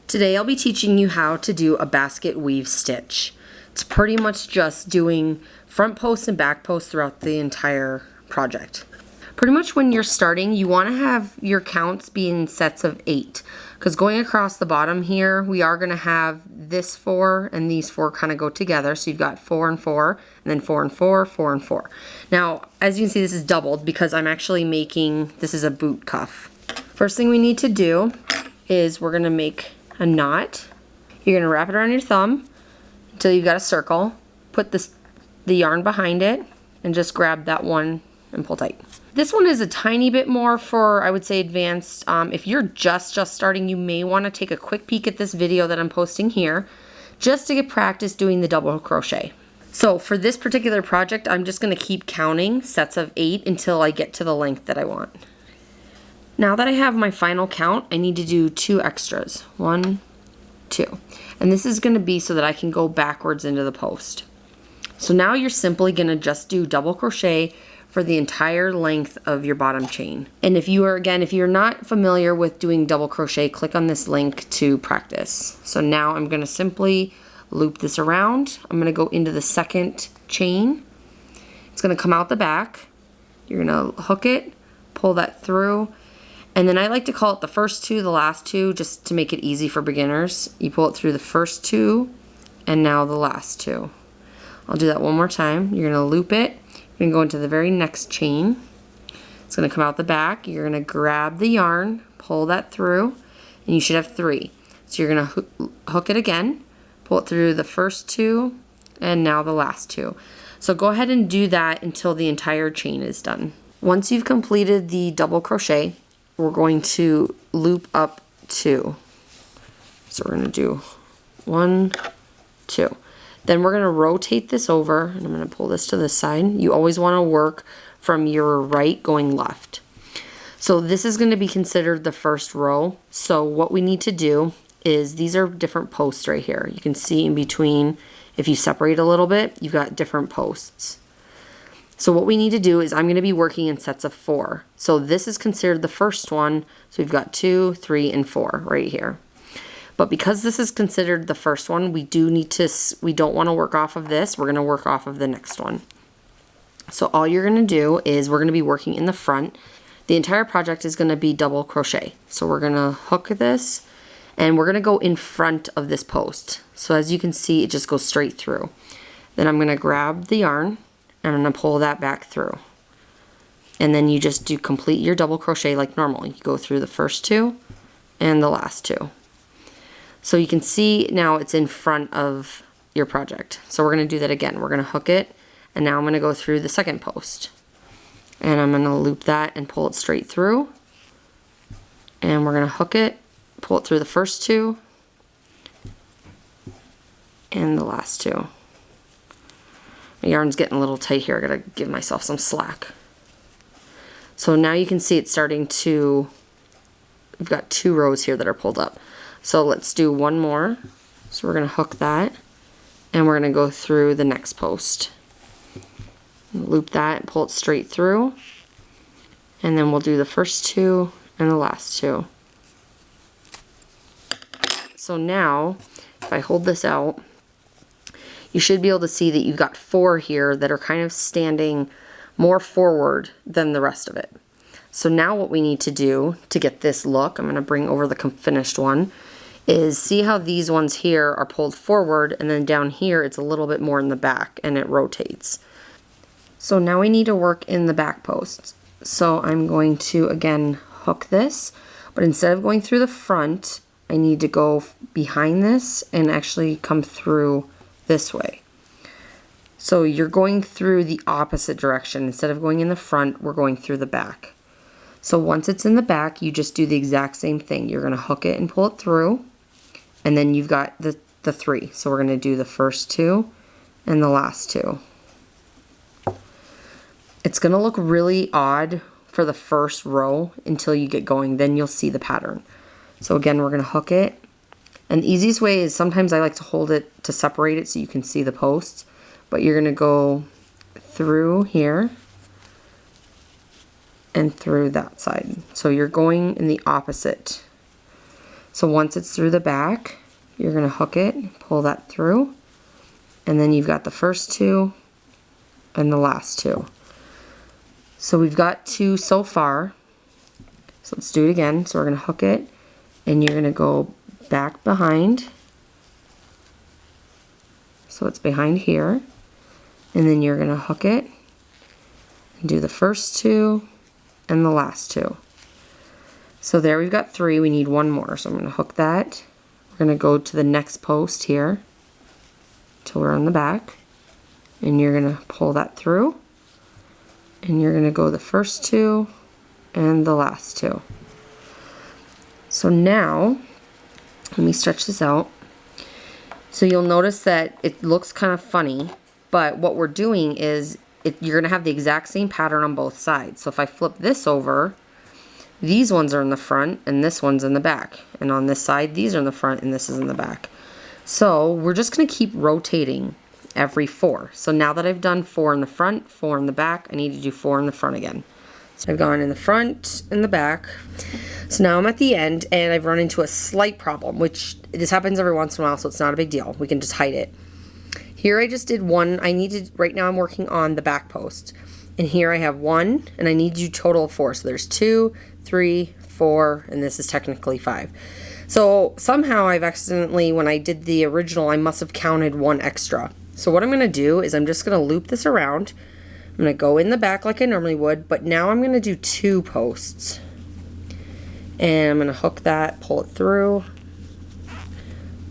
Today I'll be teaching you how to do a basket weave stitch. It's pretty much just doing front posts and back posts throughout the entire project. Pretty much when you're starting, you want to have your counts be in sets of 8, because going across the bottom here, we are going to have this 4 and these 4 kind of go together. So you've got 4 and 4, and then 4 and 4, 4 and 4. Now, as you can see, this is doubled because I'm actually making, this is a boot cuff. First thing we need to do is we're going to make a knot. You're going to wrap it around your thumb until you've got a circle. Put the yarn behind it and just grab that one and pull tight. This one is a tiny bit more for, I would say, advanced. If you're just starting, you may want to take a quick peek at this video that I'm posting here just to get practice doing the double crochet. So for this particular project, I'm just going to keep counting sets of 8 until I get to the length that I want. Now that I have my final count, I need to do 2 extras. 1, 2. And this is going to be so that I can go backwards into the post. So now you're simply going to just do double crochet for the entire length of your bottom chain. And if you're not familiar with doing double crochet, click on this link to practice. So now I'm going to simply loop this around. I'm going to go into the second chain. It's going to come out the back. You're going to hook it, pull that through. And then I like to call it the first 2, the last 2, just to make it easy for beginners. You pull it through the first 2 and now the last 2. I'll do that one more time. You're going to loop it. You're going to go into the very next chain. It's going to come out the back. You're going to grab the yarn, pull that through, and you should have 3. So you're going to hook it again, pull it through the first 2 and now the last 2. So go ahead and do that until the entire chain is done. Once you've completed the double crochet, we're going to loop up 2. So we're going to do 1, 2. Then we're going to rotate this over, and I'm going to pull this to this side. You always want to work from your right going left. So this is going to be considered the first row. So what we need to do is, these are different posts right here. You can see in between, if you separate a little bit, you've got different posts. So what we need to do is, I'm going to be working in sets of 4. So this is considered the first one. So we've got 2, 3, and 4 right here. But because this is considered the first one, we don't want to work off of this. We're going to work off of the next one. So all you're going to do is, we're going to be working in the front. The entire project is going to be double crochet. So we're going to hook this and we're going to go in front of this post. So as you can see, it just goes straight through. Then I'm going to grab the yarn and I'm going to pull that back through. And then you just complete your double crochet like normal. You go through the first 2 and the last 2. So you can see now it's in front of your project. So we're going to do that again. We're going to hook it, and now I'm going to go through the second post. And I'm going to loop that and pull it straight through. And we're going to hook it, pull it through the first 2 and the last 2. My yarn's getting a little tight here. I gotta give myself some slack. So now you can see it's starting to, we've got 2 rows here that are pulled up. So let's do one more. So we're gonna hook that and we're gonna go through the next post. Loop that and pull it straight through. And then we'll do the first 2 and the last 2. So now, if I hold this out, you should be able to see that you've got 4 here that are kind of standing more forward than the rest of it. So now what we need to do to get this look, I'm going to bring over the finished one, is see how these ones here are pulled forward, and then down here it's a little bit more in the back and it rotates. So now we need to work in the back posts. So I'm going to again hook this, but instead of going through the front, I need to go behind this and actually come through this way. So you're going through the opposite direction. Instead of going in the front, we're going through the back. So once it's in the back, you just do the exact same thing. You're going to hook it and pull it through, and then you've got the 3. So we're going to do the first 2 and the last 2. It's going to look really odd for the first row until you get going. Then you'll see the pattern. So again, we're going to hook it. And the easiest way is, sometimes I like to hold it to separate it so you can see the posts. But you're going to go through here and through that side. So you're going in the opposite. So once it's through the back, you're going to hook it, pull that through, and then you've got the first two and the last two. So we've got 2 so far. So let's do it again. So we're going to hook it, and you're going to go back behind. So it's behind here. And then you're going to hook it and do the first 2 and the last 2. So there we've got 3. We need 1 more. So I'm going to hook that. We're going to go to the next post here till we're on the back. And you're going to pull that through. And you're going to go the first 2 and the last 2. So now, let me stretch this out. So you'll notice that it looks kind of funny, but what we're doing is you're going to have the exact same pattern on both sides. So if I flip this over, these ones are in the front and this one's in the back. And on this side, these are in the front and this is in the back. So we're just going to keep rotating every 4. So now that I've done 4 in the front, 4 in the back, I need to do 4 in the front again. So I've gone in the front and the back. So now I'm at the end and I've run into a slight problem, which this happens every once in a while, so it's not a big deal. We can just hide it. Here I just did 1. Right now I'm working on the back post. And here I have 1 and I need to do a total of 4. So there's 2, 3, 4, and this is technically 5. So somehow I've accidentally, when I did the original, I must have counted 1 extra. So what I'm going to do is I'm just going to loop this around. I'm going to go in the back like I normally would, but now I'm going to do 2 posts. And I'm going to hook that, pull it through,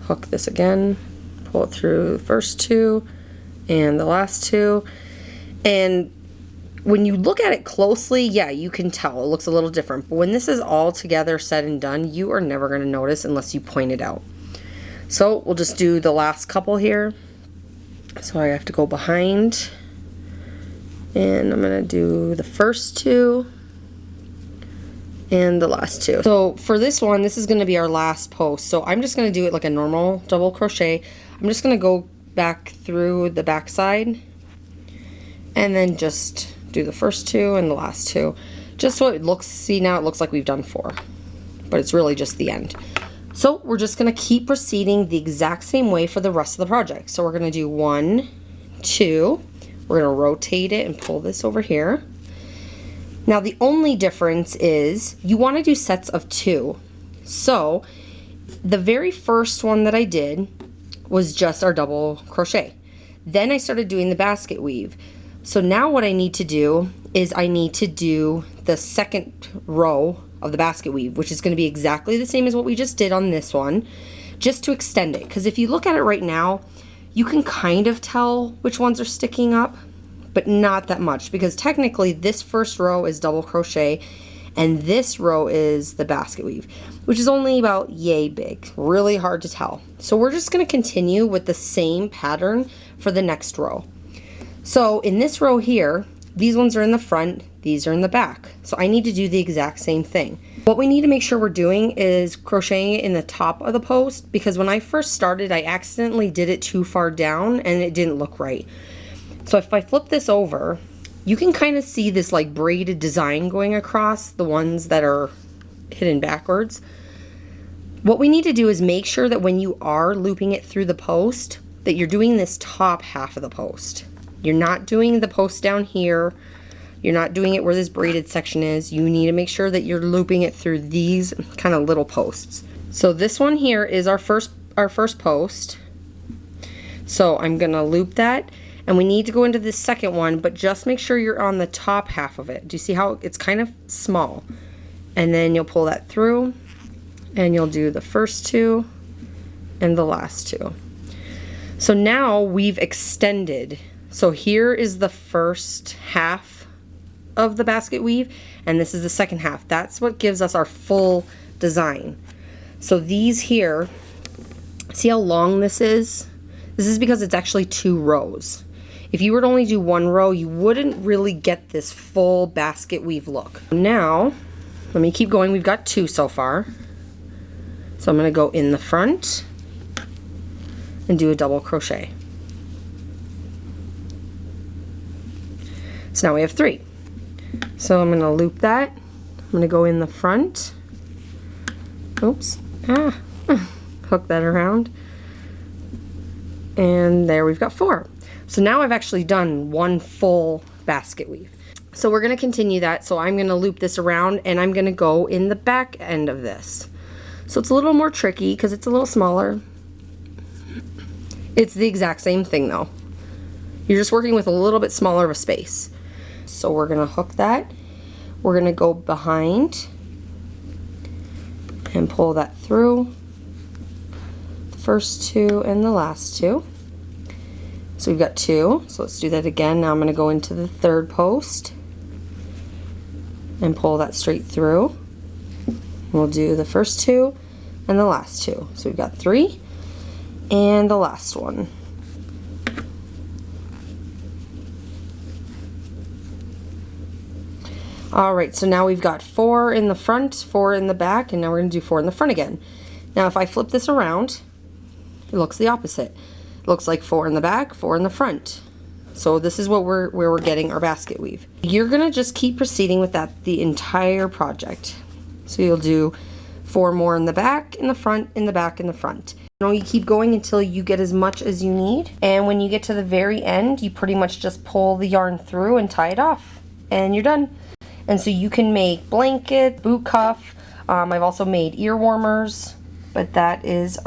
hook this again, pull it through the first 2 and the last 2. And when you look at it closely, yeah, you can tell it looks a little different. But when this is all together said and done, you are never going to notice unless you point it out. So we'll just do the last couple here. So I have to go behind, and I'm going to do the first 2 and the last 2. So for this one, this is going to be our last post. So I'm just going to do it like a normal double crochet. I'm just going to go back through the back side and then just do the first 2 and the last 2. Just so it looks, see, now it looks like we've done 4, but it's really just the end. So we're just going to keep proceeding the exact same way for the rest of the project. So we're going to do 1, 2, we're going to rotate it and pull this over here. Now the only difference is you want to do sets of 2. So the very first one that I did was just our double crochet. Then I started doing the basket weave. So now what I need to do is I need to do the second row of the basket weave, which is going to be exactly the same as what we just did on this one, just to extend it. Because if you look at it right now, you can kind of tell which ones are sticking up, but not that much, because technically this first row is double crochet and this row is the basket weave, which is only about yay big, really hard to tell. So we're just going to continue with the same pattern for the next row. So in this row here, these ones are in the front, these are in the back. So I need to do the exact same thing. What we need to make sure we're doing is crocheting it in the top of the post, because when I first started, I accidentally did it too far down and it didn't look right. So if I flip this over, you can kind of see this like braided design going across the ones that are hidden backwards. What we need to do is make sure that when you are looping it through the post, that you're doing this top half of the post. You're not doing the post down here. You're not doing it where this braided section is. You need to make sure that you're looping it through these kind of little posts. So this one here is our first post. So I'm gonna loop that, and we need to go into the second one, but just make sure you're on the top half of it. Do you see how it's kind of small? And then you'll pull that through, and you'll do the first 2 and the last 2. So now we've extended. So here is the first half of the basket weave, and this is the second half. That's what gives us our full design. So these here, see how long this is? This is because it's actually 2 rows. If you were to only do 1 row, you wouldn't really get this full basket weave look. Now, let me keep going. We've got 2 so far. So I'm going to go in the front and do a double crochet. So now we have 3. So I'm going to loop that. I'm going to go in the front. Oops. Hook that around. And there we've got 4. So now I've actually done 1 full basket weave. So we're going to continue that. So I'm going to loop this around and I'm going to go in the back end of this. So it's a little more tricky because it's a little smaller. It's the exact same thing though. You're just working with a little bit smaller of a space. So we're going to hook that. We're going to go behind and pull that through. The first 2 and the last 2. So we've got 2. So let's do that again. Now I'm going to go into the 3rd post and pull that straight through. We'll do the first 2 and the last 2. So we've got 3 and the last one. Alright, so now we've got 4 in the front, 4 in the back, and now we're going to do 4 in the front again. Now if I flip this around, it looks the opposite. It looks like 4 in the back, 4 in the front. So this is what where we're getting our basket weave. You're going to just keep proceeding with that the entire project. So you'll do 4 more in the back, in the front, in the back, in the front. You know, you keep going until you get as much as you need. And when you get to the very end, you pretty much just pull the yarn through and tie it off. And you're done. And so you can make blanket, boot cuff. I've also made ear warmers. But that is